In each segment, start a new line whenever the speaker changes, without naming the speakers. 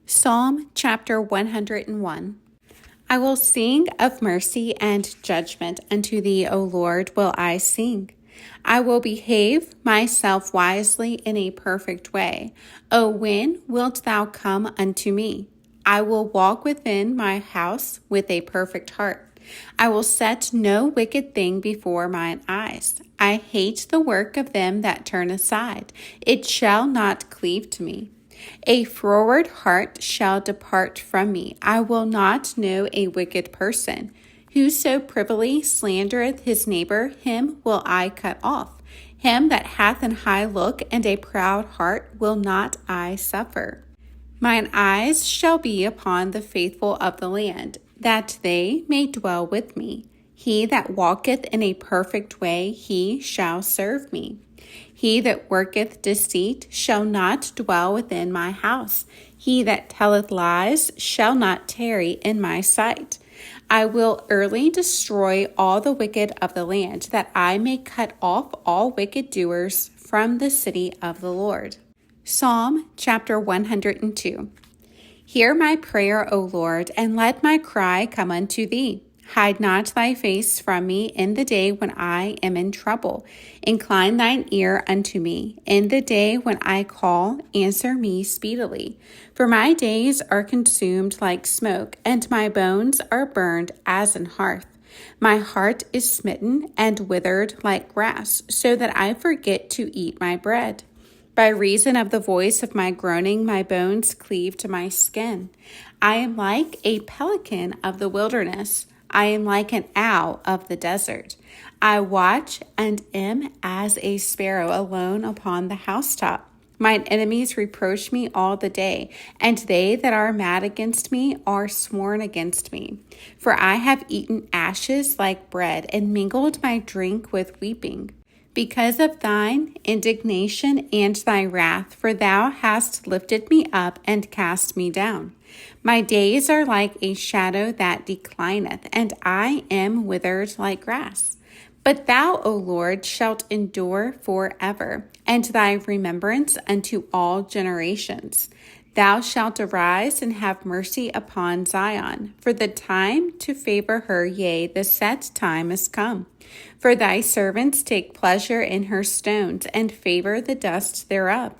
Psalm chapter 101. I will sing of mercy and judgment unto thee, O Lord, will I sing. I will behave myself wisely in a perfect way. O when wilt thou come unto me? I will walk within my house with a perfect heart. I will set no wicked thing before mine eyes. I hate the work of them that turn aside. It shall not cleave to me. A froward heart shall depart from me. I will not know a wicked person. Whoso privily slandereth his neighbor, him will I cut off. Him that hath an high look and a proud heart will not I suffer. Mine eyes shall be upon the faithful of the land, that they may dwell with me. He that walketh in a perfect way, he shall serve me. He that worketh deceit shall not dwell within my house. He that telleth lies shall not tarry in my sight. I will early destroy all the wicked of the land, that I may cut off all wicked doers from the city of the Lord. Psalm chapter 102. Hear my prayer, O Lord, and let my cry come unto thee. Hide not thy face from me in the day when I am in trouble. Incline thine ear unto me. In the day when I call, answer me speedily. For my days are consumed like smoke, and my bones are burned as an hearth. My heart is smitten and withered like grass, so that I forget to eat my bread. By reason of the voice of my groaning, my bones cleave to my skin. I am like a pelican of the wilderness. I am like an owl of the desert. I watch and am as a sparrow alone upon the housetop. Mine enemies reproach me all the day, and they that are mad against me are sworn against me. For I have eaten ashes like bread, and mingled my drink with weeping. Because of thine indignation and thy wrath, for thou hast lifted me up and cast me down. My days are like a shadow that declineth, and I am withered like grass. But thou, O Lord, shalt endure forever, and thy remembrance unto all generations. Thou shalt arise and have mercy upon Zion, for the time to favor her, yea, the set time is come. For thy servants take pleasure in her stones, and favor the dust thereof.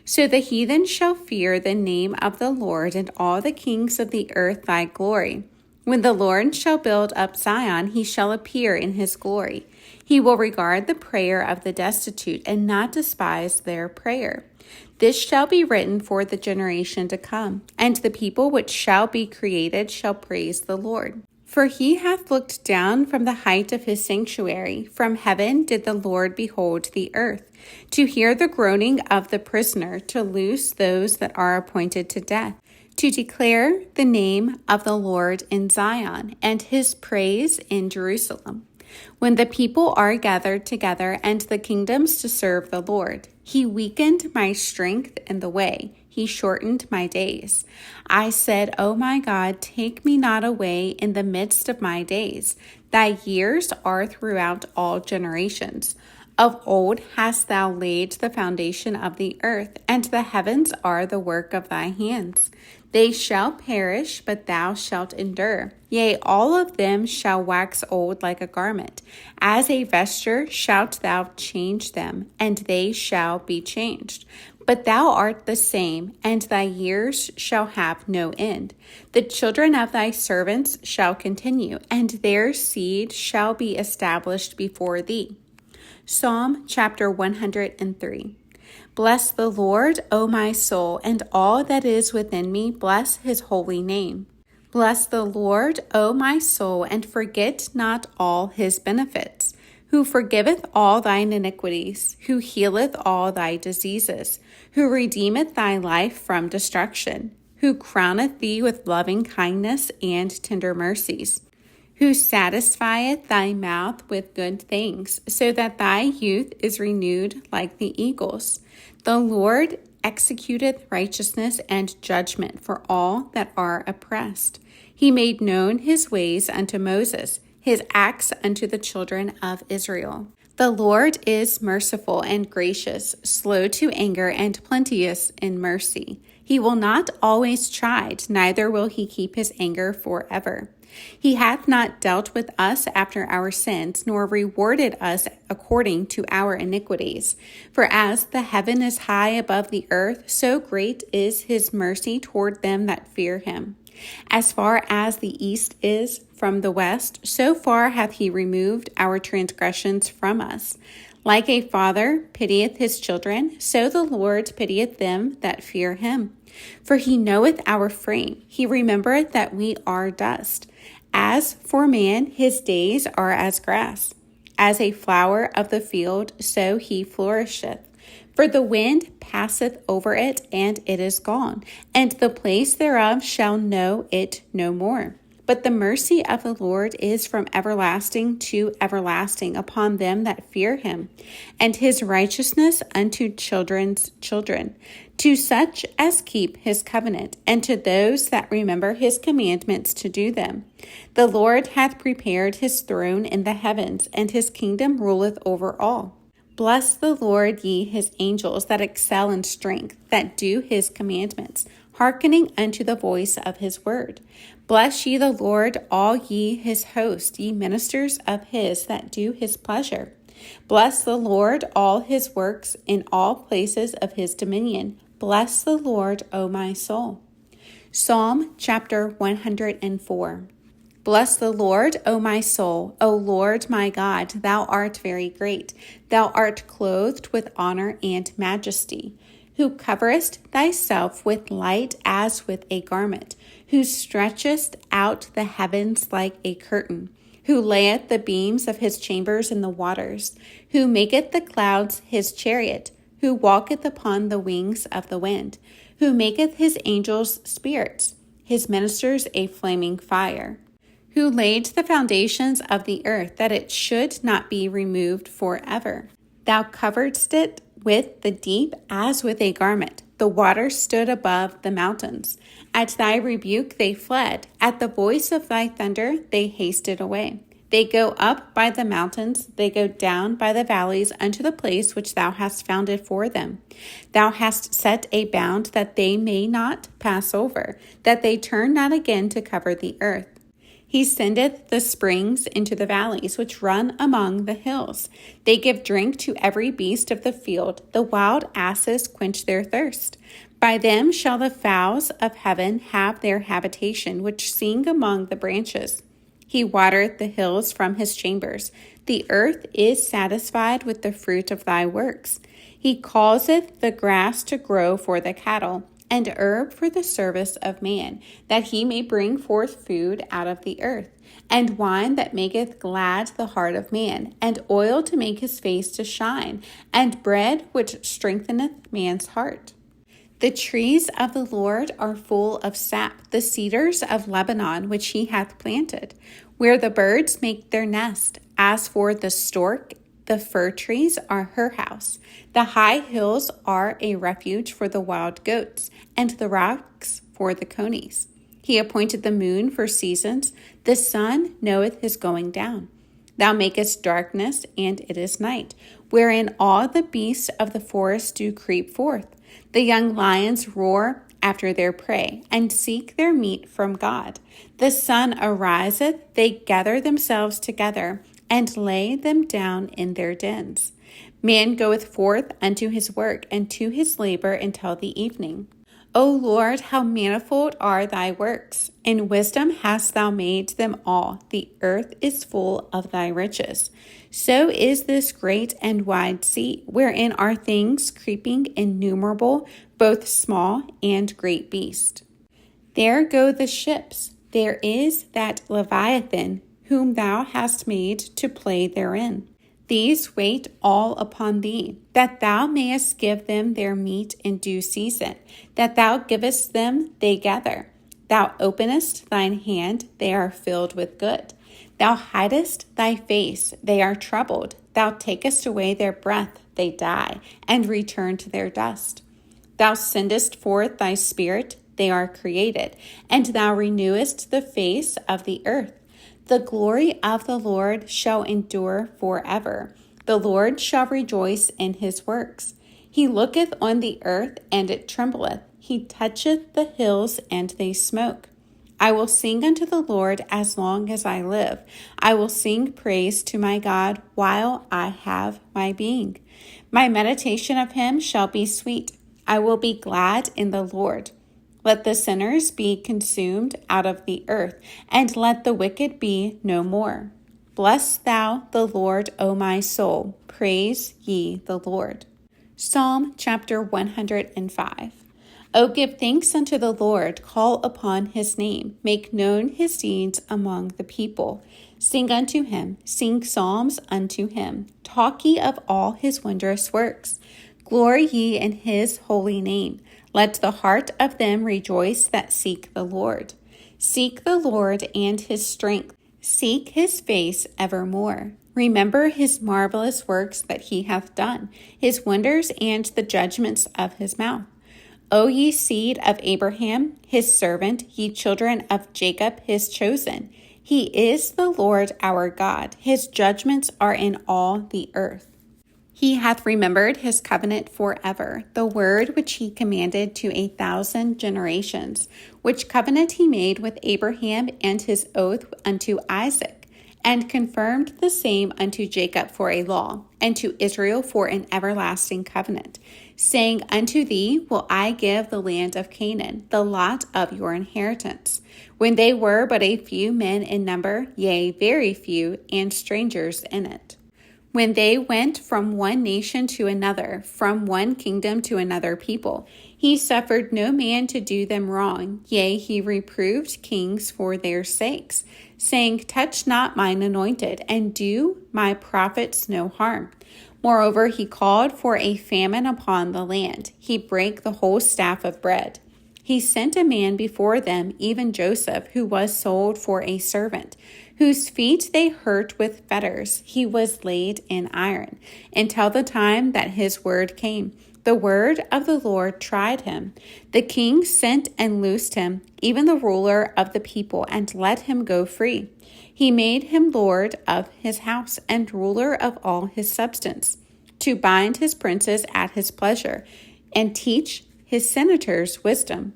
So the heathen shall fear the name of the Lord, and all the kings of the earth thy glory. When the Lord shall build up Zion, he shall appear in his glory. He will regard the prayer of the destitute, and not despise their prayer. This shall be written for the generation to come, and the people which shall be created shall praise the Lord. For he hath looked down from the height of his sanctuary. From heaven did the Lord behold the earth, to hear the groaning of the prisoner, to loose those that are appointed to death, to declare the name of the Lord in Zion, and his praise in Jerusalem. When the people are gathered together, and the kingdoms to serve the Lord. He weakened my strength in the way. He shortened my days. I said, O my God, take me not away in the midst of my days. Thy years are throughout all generations. Of old hast thou laid the foundation of the earth, and the heavens are the work of thy hands. They shall perish, but thou shalt endure. Yea, all of them shall wax old like a garment. As a vesture shalt thou change them, and they shall be changed. But thou art the same, and thy years shall have no end. The children of thy servants shall continue, and their seed shall be established before thee. Psalm chapter 103. Bless the Lord, O my soul, and all that is within me, bless his holy name. Bless the Lord, O my soul, and forget not all his benefits, who forgiveth all thine iniquities, who healeth all thy diseases, who redeemeth thy life from destruction, who crowneth thee with loving kindness and tender mercies, who satisfieth thy mouth with good things, so that thy youth is renewed like the eagles. The Lord executeth righteousness and judgment for all that are oppressed. He made known his ways unto Moses, his acts unto the children of Israel. The Lord is merciful and gracious, slow to anger and plenteous in mercy. He will not always chide, neither will he keep his anger forever. He hath not dealt with us after our sins, nor rewarded us according to our iniquities. For as the heaven is high above the earth, so great is his mercy toward them that fear him. As far as the east is from the west, so far hath he removed our transgressions from us. Like a father pitieth his children, so the Lord pitieth them that fear him. For he knoweth our frame, he remembereth that we are dust. As for man, his days are as grass. As a flower of the field, so he flourisheth. For the wind passeth over it, and it is gone, and the place thereof shall know it no more. But the mercy of the Lord is from everlasting to everlasting upon them that fear him, and his righteousness unto children's children, to such as keep his covenant, and to those that remember his commandments to do them. The Lord hath prepared his throne in the heavens, and his kingdom ruleth over all. Bless the Lord, ye his angels that excel in strength, that do his commandments, hearkening unto the voice of his word. Bless ye the Lord, all ye his host, ye ministers of his that do his pleasure. Bless the Lord, all his works in all places of his dominion. Bless the Lord, O my soul. Psalm chapter 104. Bless the Lord, O my soul. O Lord my God, thou art very great. Thou art clothed with honor and majesty, who coverest thyself with light as with a garment, who stretchest out the heavens like a curtain, who layeth the beams of his chambers in the waters, who maketh the clouds his chariot, who walketh upon the wings of the wind, who maketh his angels spirits, his ministers a flaming fire, who laid the foundations of the earth, that it should not be removed forever. Thou coveredst it with the deep as with a garment. The waters stood above the mountains. At thy rebuke they fled. At the voice of thy thunder they hasted away. They go up by the mountains, they go down by the valleys unto the place which thou hast founded for them. Thou hast set a bound that they may not pass over, that they turn not again to cover the earth. He sendeth the springs into the valleys, which run among the hills. They give drink to every beast of the field. The wild asses quench their thirst. By them shall the fowls of heaven have their habitation, which sing among the branches. He watereth the hills from his chambers. The earth is satisfied with the fruit of thy works. He causeth the grass to grow for the cattle, and herb for the service of man, that he may bring forth food out of the earth, and wine that maketh glad the heart of man, and oil to make his face to shine, and bread which strengtheneth man's heart. The trees of the Lord are full of sap, the cedars of Lebanon which he hath planted, where the birds make their nest. As for the stork, the fir trees are her house. The high hills are a refuge for the wild goats, and the rocks for the conies. He appointed the moon for seasons. The sun knoweth his going down. Thou makest darkness, and it is night, wherein all the beasts of the forest do creep forth. The young lions roar after their prey, and seek their meat from God. The sun ariseth, they gather themselves together, and lay them down in their dens. Man goeth forth unto his work, and to his labor until the evening. O Lord, how manifold are thy works! In wisdom hast thou made them all. The earth is full of thy riches. So is this great and wide sea, wherein are things creeping innumerable, both small and great beast. There go the ships. There is that Leviathan, whom thou hast made to play therein. These wait all upon thee, that thou mayest give them their meat in due season, that thou givest them, they gather. Thou openest thine hand, they are filled with good. Thou hidest thy face, they are troubled. Thou takest away their breath, they die, and return to their dust. Thou sendest forth thy spirit, they are created, and thou renewest the face of the earth. The glory of the Lord shall endure forever. The Lord shall rejoice in his works. He looketh on the earth, and it trembleth. He toucheth the hills, and they smoke. I will sing unto the Lord as long as I live. I will sing praise to my God while I have my being. My meditation of him shall be sweet. I will be glad in the Lord. Let the sinners be consumed out of the earth, and let the wicked be no more. Bless thou the Lord, O my soul. Praise ye the Lord. Psalm chapter 105. O give thanks unto the Lord, call upon his name, make known his deeds among the people. Sing unto him, sing psalms unto him, talk ye of all his wondrous works. Glory ye in his holy name. Let the heart of them rejoice that seek the Lord. Seek the Lord and his strength. Seek his face evermore. Remember his marvelous works that he hath done, his wonders and the judgments of his mouth. O ye seed of Abraham, his servant, ye children of Jacob, his chosen. He is the Lord our God. His judgments are in all the earth. He hath remembered his covenant forever, the word which he commanded to 1,000 generations, which covenant he made with Abraham and his oath unto Isaac, and confirmed the same unto Jacob for a law, and to Israel for an everlasting covenant, saying, Unto thee will I give the land of Canaan, the lot of your inheritance. When they were but a few men in number, yea, very few, and strangers in it. When they went from one nation to another, from one kingdom to another people, he suffered no man to do them wrong. Yea, he reproved kings for their sakes, saying, Touch not mine anointed, and do my prophets no harm. Moreover, he called for a famine upon the land. He brake the whole staff of bread. He sent a man before them, even Joseph, who was sold for a servant, whose feet they hurt with fetters. He was laid in iron, until the time that his word came. The word of the Lord tried him. The king sent and loosed him, even the ruler of the people, and let him go free. He made him lord of his house and ruler of all his substance, to bind his princes at his pleasure, and teach his senators wisdom.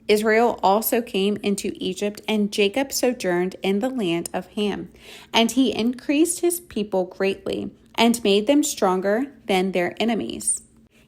Israel also came into Egypt, and Jacob sojourned in the land of Ham. And he increased his people greatly, and made them stronger than their enemies.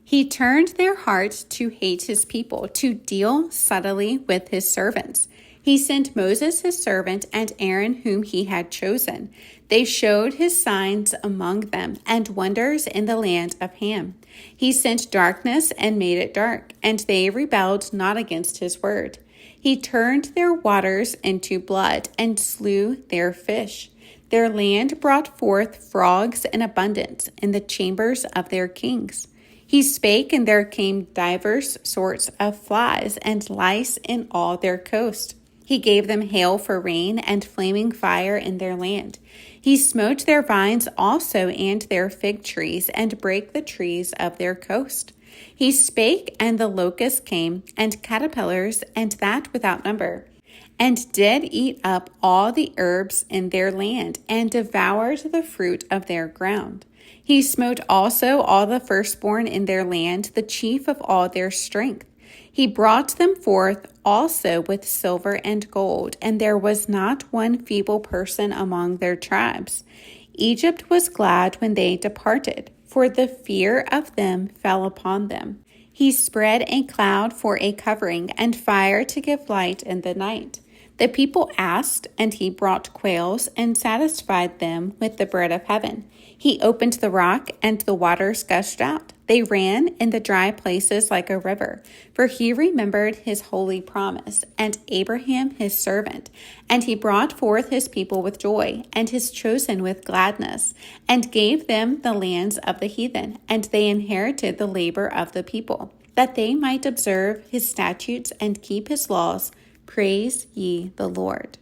He turned their heart to hate his people, to deal subtly with his servants. He sent Moses his servant and Aaron whom he had chosen. They showed his signs among them and wonders in the land of Ham. He sent darkness and made it dark, and they rebelled not against his word. He turned their waters into blood and slew their fish. Their land brought forth frogs in abundance in the chambers of their kings. He spake, and there came divers sorts of flies and lice in all their coast. He gave them hail for rain and flaming fire in their land. He smote their vines also and their fig trees, and brake the trees of their coast. He spake, and the locusts came, and caterpillars, and that without number, and did eat up all the herbs in their land, and devoured the fruit of their ground. He smote also all the firstborn in their land, the chief of all their strength. He brought them forth also with silver and gold, and there was not one feeble person among their tribes. Egypt was glad when they departed, for the fear of them fell upon them. He spread a cloud for a covering, and fire to give light in the night. The people asked, and he brought quails, and satisfied them with the bread of heaven. He opened the rock, and the waters gushed out. They ran in the dry places like a river, for he remembered his holy promise, and Abraham his servant. And he brought forth his people with joy, and his chosen with gladness, and gave them the lands of the heathen, and they inherited the labor of the people, that they might observe his statutes and keep his laws. Praise ye the Lord.